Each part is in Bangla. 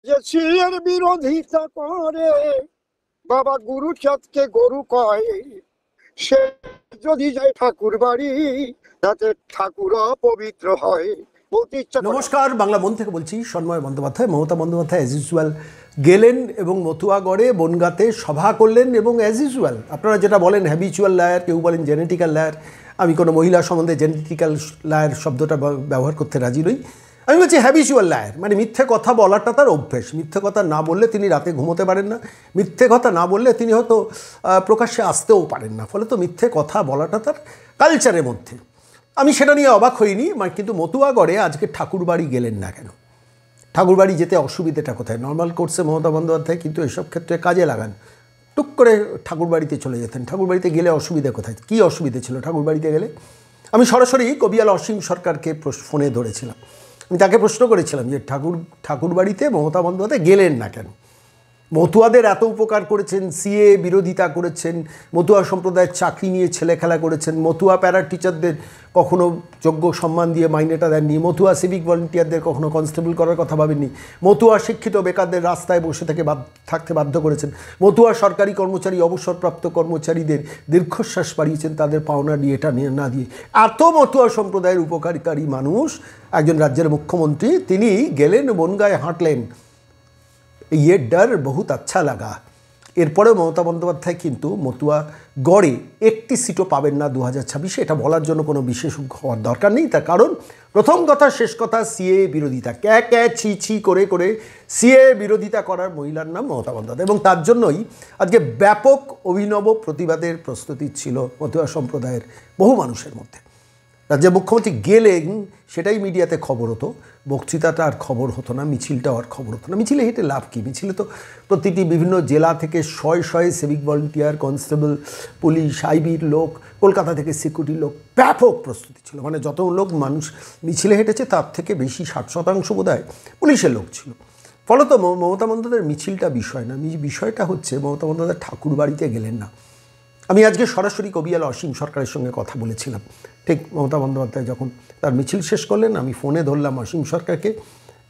যে সিয়ের বিরোধিতা করে বাবা গুরু চাঁদকে গরু কয়, সে যদি যায় ঠাকুর বাড়ি তাতে ঠাকুর পবিত্র হয়। বলতে ইচ্ছা করে। নমস্কার, বাংলা মন থেকে বলছি সন্ময় বন্দ্যোপাধ্যায়। মমতা বন্দ্যোপাধ্যায় অ্যাজ ইউজুয়াল গেলেন এবং মতুয়াগড়ে বনগাঁতে সভা করলেন এবং অ্যাজ ইউজুয়াল আপনারা যেটা বলেন হ্যাবিচুয়াল লায়ার, কেউ বলেন জেনেটিক্যাল লায়ার। আমি কোনো মহিলা সম্বন্ধে জেনেটিক্যাল লায়ার শব্দটা ব্যবহার করতে রাজি নই। আমি বলছি হ্যাবিচুয়াল লায়ার, মানে মিথ্যে কথা বলাটা তার অভ্যেস। মিথ্যে কথা না বললে তিনি রাতে ঘুমোতে পারেন না, মিথ্যে কথা না বললে তিনি হয়তো প্রকাশ্যে আসতেও পারেন না। ফলে তো মিথ্যে কথা বলাটা তার কালচারের মধ্যে। আমি সেটা নিয়ে অবাক হইনি, কিন্তু মতুয়াগড়ে আজকে ঠাকুরবাড়ি গেলেন না কেন? ঠাকুরবাড়ি যেতে অসুবিধাটা কোথায়? নর্মাল কোর্সে মমতা বন্দ্যোপাধ্যায় কিন্তু এসব ক্ষেত্রে কাজে লাগান, টুক করে ঠাকুরবাড়িতে চলে যেতেন। ঠাকুরবাড়িতে গেলে অসুবিধা কোথায়? কী অসুবিধা ছিল ঠাকুরবাড়িতে গেলে? আমি সরাসরি কবিয়াল অসীম সরকারকে ফোনে ধরেছিলাম। আমি তাকে প্রশ্ন করেছিলাম যে ঠাকুরবাড়িতে মমতা বন্দ্যোপাধ্যায় গেলেন না কেন? মতুয়াদের এত উপকার করেছেন, সিএ বিরোধিতা করেছেন, মতুয়া সম্প্রদায়ের চাকরি নিয়ে ছেলে খেলা করেছেন, মতুয়া প্যারা টিচারদের কখনো যোগ্য সম্মান দিয়ে মাইনেটা দেননি, মতুয়া সিভিক ভলেন্টিয়ারদের কখনো কনস্টেবল করার কথা ভাবেননি, মতুয়া শিক্ষিত বেকারদের রাস্তায় বসে থেকে থাকতে বাধ্য করেছেন, মতুয়া সরকারি কর্মচারী অবসরপ্রাপ্ত কর্মচারীদের দীর্ঘশ্বাস বাড়িয়েছেন তাদের পাওনা নিয়ে এটা নিয়ে না দিয়ে। এত মতুয়া সম্প্রদায়ের উপকারী মানুষ একজন রাজ্যের মুখ্যমন্ত্রী, তিনি গেলেন, বনগাঁয়ে হাঁটলেন। ये डर बहुत अच्छा लगा। এরপরেও মমতা বন্দ্যোপাধ্যায় কিন্তু মতুয়া গড়ে একটি সিটও পাবেন না 2026-এ। এটা বলার জন্য কোনো বিশেষজ্ঞ হওয়ার দরকার নেই। তার কারণ প্রথম কথা, শেষ কথা, সিএ বিরোধিতা ক্যা ছি ছি করে করে সিএ বিরোধিতা করার মহিলার নাম মমতা বন্দ্যোপাধ্যায়। এবং তার জন্যই আজকে ব্যাপক অভিনব প্রতিবাদের প্রস্তুতি ছিল মতুয়া সম্প্রদায়ের বহু মানুষের মধ্যে। রাজ্যের মুখ্যমন্ত্রী গেলেন সেটাই মিডিয়াতে খবর হতো, বক্তৃতাটা আর খবর হতো না, মিছিলটাও আর খবর হতো না। মিছিলে হেঁটে লাভ কী? মিছিলে তো প্রতিটি বিভিন্ন জেলা থেকে শয়ে শয়ে সিভিক ভলেন্টিয়ার, কনস্টেবল, পুলিশ, আইবির লোক, কলকাতা থেকে সিকিউরিটির লোক, ব্যাপক প্রস্তুতি ছিল। মানে যত লোক মানুষ মিছিলে হেঁটেছে তার থেকে বেশি 60% বোধহয় পুলিশের লোক ছিল। ফলত মমতা বন্দ্যোপাধ্যায়ের মিছিলটা বিষয় না, বিষয়টা হচ্ছে মমতা বন্দ্যোপাধ্যায় ঠাকুর বাড়িতে গেলেন না। আমি আজকে সরাসরি কবিয়াল অসীম সরকারের সঙ্গে কথা বলেছিলাম। ঠিক মমতা বন্দ্যোপাধ্যায় যখন তার মিছিল শেষ করলেন, আমি ফোনে ধরলাম অসীম সরকারকে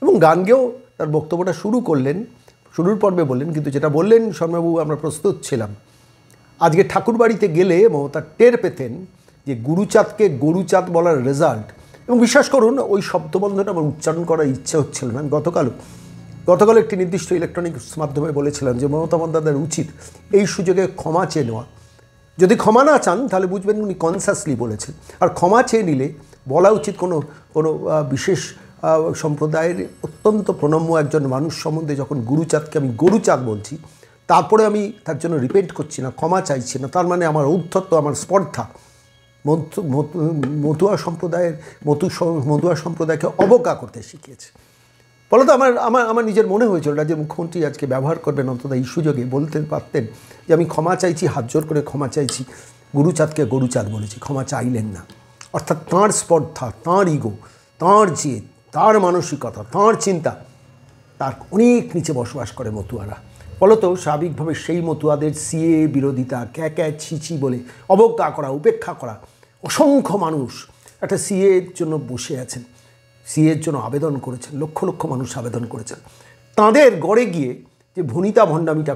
এবং গান গেয়েও তার বক্তব্যটা শুরু করলেন। শুরুর পর্বে বললেন, কিন্তু যেটা বললেন শর্মাবাবু, আমরা প্রস্তুত ছিলাম। আজকে ঠাকুরবাড়িতে গেলে মমতা টের পেতেন যে গুরুচাঁদকে গরুচাঁদ বলার রেজাল্ট। এবং বিশ্বাস করুন, ওই শব্দবন্ধটা আমার উচ্চারণ করার ইচ্ছে হচ্ছিল না। আমি গতকাল একটি নির্দিষ্ট ইলেকট্রনিক্স মাধ্যমে বলেছিলাম যে মমতা বন্দ্যোপাধ্যায়ের উচিত এই সুযোগে ক্ষমা চেয়ে নেওয়া। যদি ক্ষমা না চান তাহলে বুঝবেন উনি কনসাসলি বলেছেন। আর ক্ষমা চেয়ে নিলে বলা উচিত কোনো বিশেষ সম্প্রদায়ের অত্যন্ত প্রণম্য একজন মানুষ সম্বন্ধে যখন গুরুচাঁদকে আমি গরুচাঁদ বলছি, তারপরে আমি তার জন্য রিপেন্ট করছি না, ক্ষমা চাইছি না, তার মানে আমার ঔদ্ধত্য, আমার স্পর্ধা মতুয়া সম্প্রদায়কে অবজ্ঞা করতে শিখিয়েছে। ফলত আমার নিজের মনে হয়েছিল রাজ্যের মুখ্যমন্ত্রী আজকে ব্যবহার করবেন, অন্তত এই সুযোগে বলতে পারতেন যে আমি ক্ষমা চাইছি, হাত জোর করে ক্ষমা চাইছি, গুরুচাঁদকে গরুচাঁদ বলেছি। ক্ষমা চাইলেন না। অর্থাৎ তাঁর স্পর্ধা, তাঁর ইগো, তাঁর জেদ, তাঁর মানসিকতা, তাঁর চিন্তা, তার অনেক নিচে বসবাস করে মতুয়ারা। ফলত স্বাভাবিকভাবে সেই মতুয়াদের সিএ বিরোধিতা, ক্যা ছি বলে অবজ্ঞা করা, উপেক্ষা করা। অসংখ্য মানুষ একটা সিএর জন্য বসে আছেন, সিএর জন্য আবেদন করেছেন, লক্ষ লক্ষ মানুষ আবেদন করেছেন। তাঁদের গড়ে গিয়ে যে ভনিতা ভণ্ডামিটা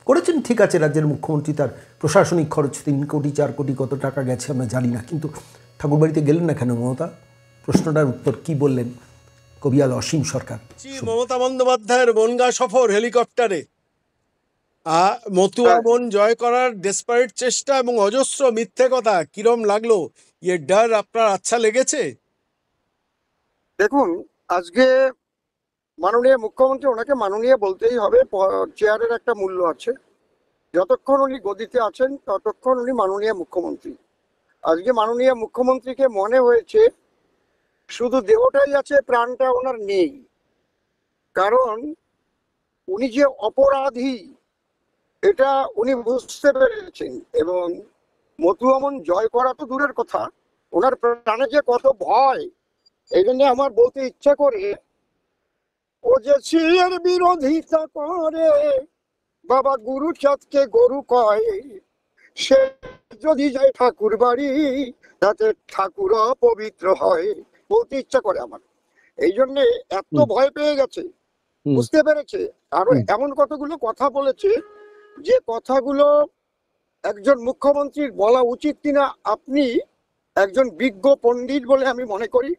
করেছেন, ঠিক আছে, রাজ্যের মুখ্যমন্ত্রী তার প্রশাসনিক খরচ 3 কোটি 4 কোটি কত টাকা গেছে আমরা জানি না, কিন্তু ঠাকুরবাড়িতে গেলেন না কেন মমতা? প্রশ্নটার উত্তর কি বললেন কবিয়াল অসীম সরকার। মমতা বন্দ্যোপাধ্যায়ের বনগাঁ সফর হেলিকপ্টারে, মতুয়া মন জয় করার ডেসপারেট চেষ্টা এবং অজস্র মিথ্যে কথা, কিরম লাগলো? ইয়ে ডর আপনার আচ্ছা লেগেছে? দেখুন, আজকে মাননীয় মুখ্যমন্ত্রী, ওনাকে মাননীয় বলতেই হবে, চেয়ারের একটা মূল্য আছে। যতক্ষণ উনি গদিতে আছেন ততক্ষণ উনি মাননীয় মুখ্যমন্ত্রী। আজকে মাননীয় মুখ্যমন্ত্রীকে মনে হয়েছে শুধু দেহটাই আছে, প্রাণটা ওনার নেই। কারণ উনি যে অপরাধী এটা উনি বুঝতে পেরেছেন। এবং মতুয়া মন জয় করা তো দূরের কথা, ওনার প্রাণে যে কত ভয়, এই জন্য আমার বলতে ইচ্ছা করে, ও যে সিয়ের বিরোধিতা করে বাবা গুরু চাঁদকে গরু কয়, সে যদি যায় ঠাকুর বাড়ি তাতে ঠাকুর পবিত্র হয়। বলতে ইচ্ছা করে আমার। এই জন্যে এত ভয় পেয়ে গেছে হুম। বুঝতে পেরেছে। আরো হুম। এমন কতগুলো কথা বলেছে যে কথাগুলো একজন মুখ্যমন্ত্রীর বলা উচিত কিনা আপনি একজন বিজ্ঞ পণ্ডিত বলে আমি মনে করি।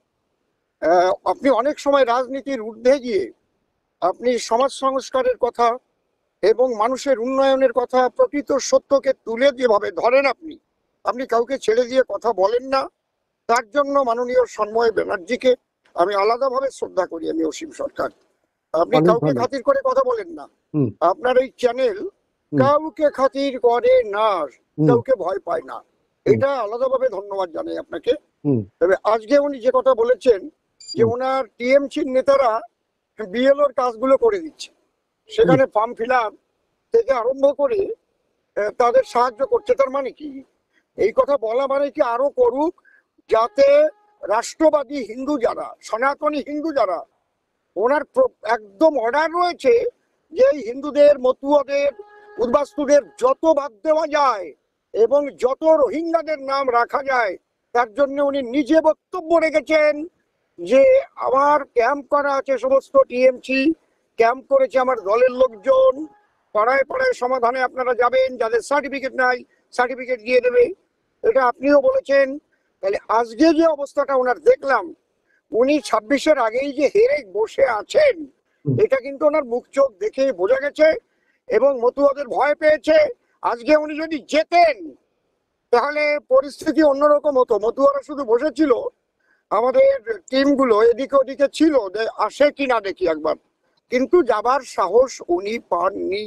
আপনি অনেক সময় রাজনীতির ঊর্ধ্বে গিয়ে আপনি সমাজ সংস্কারের কথা এবং মানুষের উন্নয়নের কথা, প্রকৃত সত্যকে তুলে যেভাবে ধরেন আপনি আপনি কাউকে ছেড়ে দিয়ে কথা বলেন না। তার জন্য মাননীয় সন্ময় ব্যানার্জিকে আমি আলাদাভাবে শ্রদ্ধা করি। আমি অসীম সরকার, আপনি অনেক কাউকে ভালো। খাতির করে কথা বলেন না। হুম। আপনার এই চ্যানেল হুম। কাউকে খাতির করে না, হুম। কাউকে ভয় পায় না। হুম। এটা আলাদাভাবে ধন্যবাদ জানাই আপনাকে। হুম। তবে আজকে উনি যে কথা বলেছেন যে হুম। ওনার টিএমসির নেতারা বিএলওর কাজগুলো করে দিচ্ছে, সেখানে ফর্ম ফিল আপ থেকে আরম্ভ করে তাদের সাহায্য করছে, তার মানে কি? এই কথা বলা মানে কি আরো করুক, যাতে রাষ্ট্রবাদী হিন্দু যারা, সনাতনী হিন্দু যারা, ওনার একদম অর্ডার রয়েছে যে এই হিন্দুদের, মতুয়াদের, উদ্বাস্তুদের যত বাদ দেওয়া যায় এবং যত রোহিঙ্গাদের নাম রাখা যায়, তার জন্য উনি নিজে বক্তব্য রেখেছেন যে আমার ক্যাম্প করা আছে, সমস্ত টিএমসি ক্যাম্প করেছে আমার দলের লোকজন, পাড়ায় পাড়ায় সমাধানে আপনারা যাবেন, যাদের সার্টিফিকেট নাই সার্টিফিকেট দিয়ে দেবে। এটা আপনিও বলেছেন। তাহলে আজকে যে অবস্থাটা ওনার দেখলাম, উনি 26-এর আগেই যে হেরে বসে আছেন, এটা কিন্তু ওনার মুখ চোখ দেখে বোঝা গেছে এবং মতুয়াদের ভয় পেয়েছে। আজকে উনি যদি জেতেন তাহলে পরিস্থিতি অন্যরকম হতো। মতুয়ারা শুধু বসেছিল, আমাদের টিমগুলো এদিকে ওদিকে ছিল, আসে কিনা দেখি একবার, কিন্তু যাবার সাহস উনি পাননি।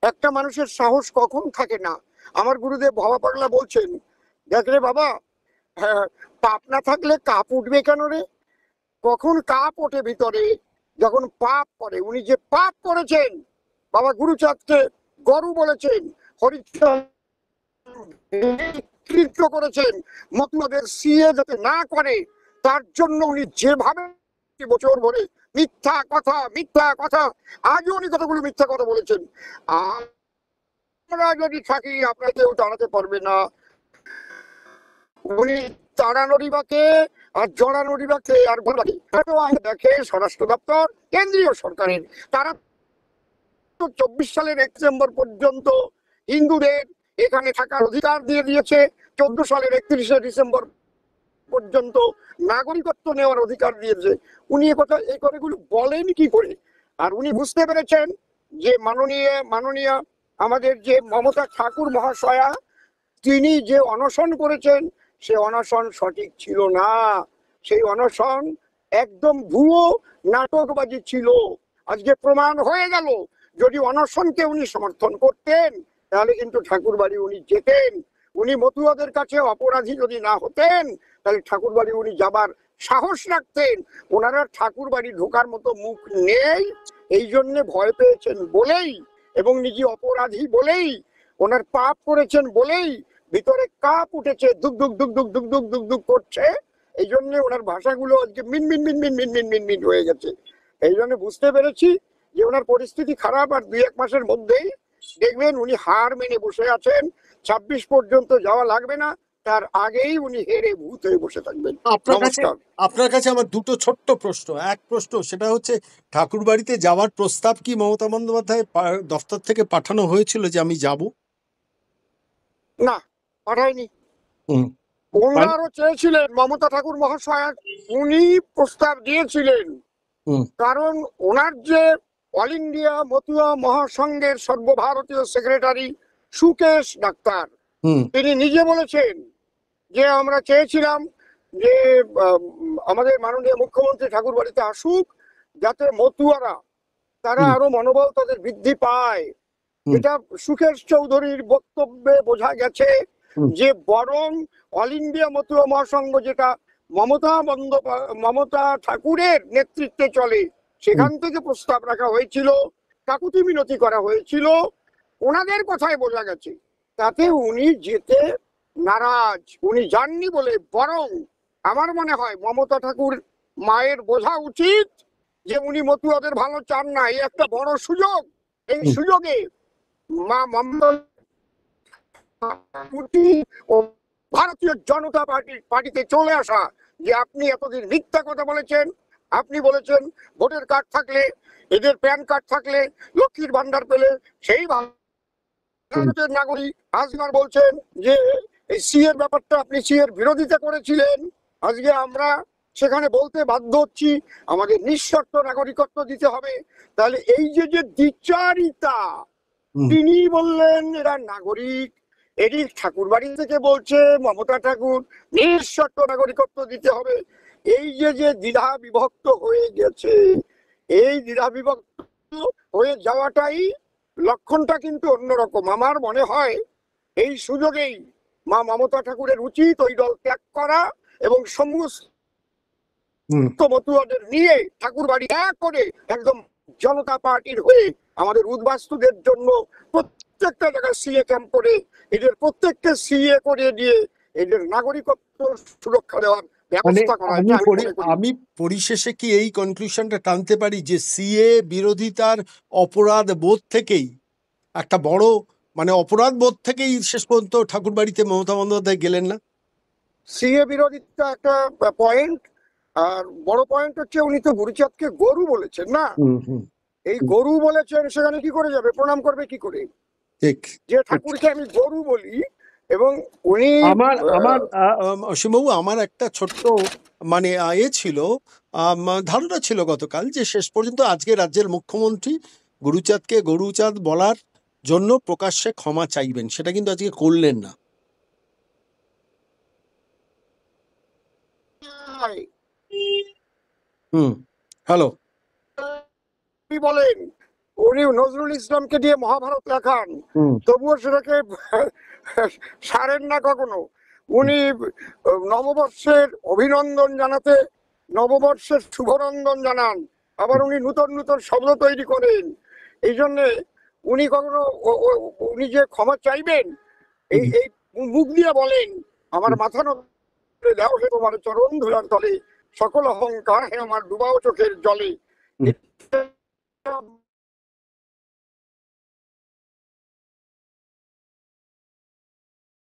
একটা মানুষের সাহস কখন থাকে না? আমার গুরুদেব ভবা পাগলা বলছেন, দেখ রে বাবা, হ্যাঁ, পাপ না থাকলে কাপ উঠবে কেন রে? কখন কাপ ওঠে ভিতরে? যখন পাপ করে। উনি যে পাপ করেছেন, বাবা গুরুচাঁদকে গরু বলেছেন, হরিচাঁদ করেছেন, মতুয়াদের সিএ যাতে না করে তার জন্য উনি যেভাবে বছর ধরে মিথ্যা কথা মিথ্যা কথা, আজও উনি কতগুলো মিথ্যা কথা বলেছেন। আমরা যদি থাকি আপনারা কেউ দাঁড়াতে পারবে না। উনি তাড়ানোরই বাকে আর জড়ানোরই বাকে আর বলবাকে দেখে স্বরাষ্ট্র দপ্তর কেন্দ্রীয় সরকারের, তারা তো 24 সালের 1 ডিসেম্বর পর্যন্ত হিন্দুদের এখানে থাকার অধিকার দিয়ে দিয়েছে, 14 সালের 31শে ডিসেম্বর পর্যন্ত নাগরিকত্ব নেওয়ার অধিকার দিয়েছে। উনি এই কথাগুলো বলেন কি করে? আর উনি বুঝতে পেরেছেন যে মাননীয় আমাদের যে মমতা ঠাকুর মহাশয়া, তিনি যে অনশন করেছেন সে অনশন সঠিক ছিল না। সেই অনশন একদম ভুয়ো নাটকবাজি ছিল। আজকে প্রমাণ হয়ে গেল, যদি অনশনকে উনি সমর্থন করতেন তাহলে কিন্তু ঠাকুরবাড়ি উনি যেতেন। উনি মতুয়াদের কাছে অপরাধী যদি না হতেন তাহলে ঠাকুরবাড়ি উনি যাবার সাহস রাখতেন। ওনারা ঠাকুরবাড়ি ঢোকার মতো মুখ নেই, এই জন্য ভয় পেয়েছেন বলেই এবং নিজে অপরাধী বলেই, ওনার পাপ করেছেন বলেই ভিতরে কাপ উঠেছে, দুক দুক দুক দুক দুক দুক দুক দুক করছে। এই জন্য ওনার ভাষাগুলো আজকে মিন মিন মিন মিন মিন মিন মিন মিন হয়ে গেছে। এই জন্য বুঝতে পেরেছি যে ওনার পরিস্থিতি খারাপ, আর 2-1 মাসের মধ্যেই দেখবেন উনি হার মেনে বসে আছেন। 26 পর্যন্ত যাওয়া লাগবে না, তার আগেই উনি হেরে ভূত হয়ে বসে থাকবেন। নমস্কার। আপনার কাছে আমার দুটো ছোট্ট প্রশ্ন। এক প্রশ্ন সেটা হচ্ছে, ঠাকুর বাড়িতে যাওয়ার প্রস্তাব কি মমতা বন্দ্যোপাধ্যায় দফতর থেকে পাঠানো হয়েছিল যে আমি যাব? না, পাঠায়নি। ওনারও চেয়েছিলেন মমতা ঠাকুর মহাশয়, উনি প্রস্তাব দিয়েছিলেন, কারণ ওনার যে অল ইন্ডিয়া মতুয়া মহাসংঘের সর্বভারতীয় সেক্রেটারি সুকেশ ডাক্তার, তিনি নিজে বলেছেন যে আমরা চেয়েছিলাম যে আমাদের মাননীয় মুখ্যমন্ত্রী ঠাকুর বাড়িতে আসুক, যাতে মতুয়ারা তারা আরো মনোবল তাদের বৃদ্ধি পায়। এটা সুকেশ চৌধুরীর বক্তব্যে বোঝা গেছে যে বরং অল ইন্ডিয়া মতুয়া মহাসংঘ, যেটা মমতা ঠাকুরের নেতৃত্বে চলে, সেখান থেকে প্রস্তাব রাখা হয়েছিল, কাকুতি মিনতি করা হয়েছিল, ওনাদের কথাই বোঝা গেছে। তাতে উনি যেতে নারাজ, উনি যাননি বলে। বরং আমার মনে হয় মমতা ঠাকুর মায়ের বোঝা উচিত যে উনি মতুয়াদের ভালো চান না। এই একটা বড় সুযোগ, এই সুযোগে মা মমতা ও ভারতীয় জনতা পার্টিতে চলে আসা, যে আপনি এতদিন মিথ্যা কথা বলেছেন, আপনি বলেছেন ভোটার কার্ড থাকলে, এদের প্যান কার্ড থাকলে, লক্ষ্মীর ভান্ডার পেলে সেই ভারতের নাগরিক। আজকাল বলছেন যে এই সি এর ব্যাপারটা, আপনি সি এর বিরোধিতা করেছিলেন। আজকে আমরা সেখানে বলতে বাধ্য হচ্ছি আমাদের নিঃশর্ত নাগরিকত্ব দিতে হবে। তাহলে এই যে যে দ্বিচারিতা, তিনি বললেন এরা নাগরিক, এটি ঠাকুরবাড়ি থেকে বলছে মমতা ঠাকুর নিঃশর্ত নাগরিকত্ব দিতে হবে। এই যে যে দ্বিধা বিভক্ত হয়ে গেছে, এই দ্বিধা বিভক্ত হয়ে যাওয়াটাই লক্ষণটা কিন্তু অন্যরকম। আমার মনে হয় এই সুযোগেই মা মমতা ঠাকুরের উচিত ওই দল ত্যাগ করা এবং সমস্ত মতুয়াদের নিয়ে ঠাকুরবাড়ি এক করে একদম জনতা পার্টির হয়ে আমাদের উদ্বাস্তুদের জন্য প্রত্যেকটা জায়গায় সিএ ক্যাম্প করে এদের প্রত্যেককে সিএ করে দিয়ে এদের নাগরিকত্ব সুরক্ষা দেওয়ার ব্যবস্থা করা। আমি পরিশেষে কি এই কনক্লুশনটা টানতে পারি যে সিএ বিরোধিতার অপরাধ বোধ থেকেই, একটা বড় মানে অপরাধ বোধ থেকেই শেষ পর্যন্ত ঠাকুরবাড়িতে মমতা বন্দ্যোপাধ্যায় গেলেন না? সিএ বিরোধিতা একটা পয়েন্ট, আর বড় পয়েন্ট হচ্ছে উনি তো গুরুচাঁদকে গরু বলেছেন না। এই গরু বলেছেন, সেখানে কি করে যাবে, প্রণাম করবে কি করে? ঠিক, যে ঠাকুরকে আমি গরু বলি এবং উনি অসীমবাবু, আমার একটা ছোট্ট মানে ছিল ধারণা ছিল গতকাল যে শেষ পর্যন্ত আজকে রাজ্যের মুখ্যমন্ত্রী গুরুচাঁদকে গরুচাঁদ বলার জন্য প্রকাশ্যে ক্ষমা চাইবেন, সেটা কিন্তু আজকে করলেন না। হ্যালো, বলেন উনি নজরুল ইসলামকে দিয়ে মহাভারত লেখান, তবুও সেটাকে সারেন না কখনো। উনি নববর্ষের অভিনন্দন জানাতে নববর্ষের শুভনন্দন জানান, আবার উনি নূতন নূতন শব্দ তৈরি করেন। এই জন্যে উনি কখনো উনি যে ক্ষমা চাইবেন এই এই মুখ দিয়ে বলেন, আমার মাথা নত দাও হে তোমার চরণ ধুলার তলে, সকল অহংকার হে আমার ডুবাও চোখের জলে।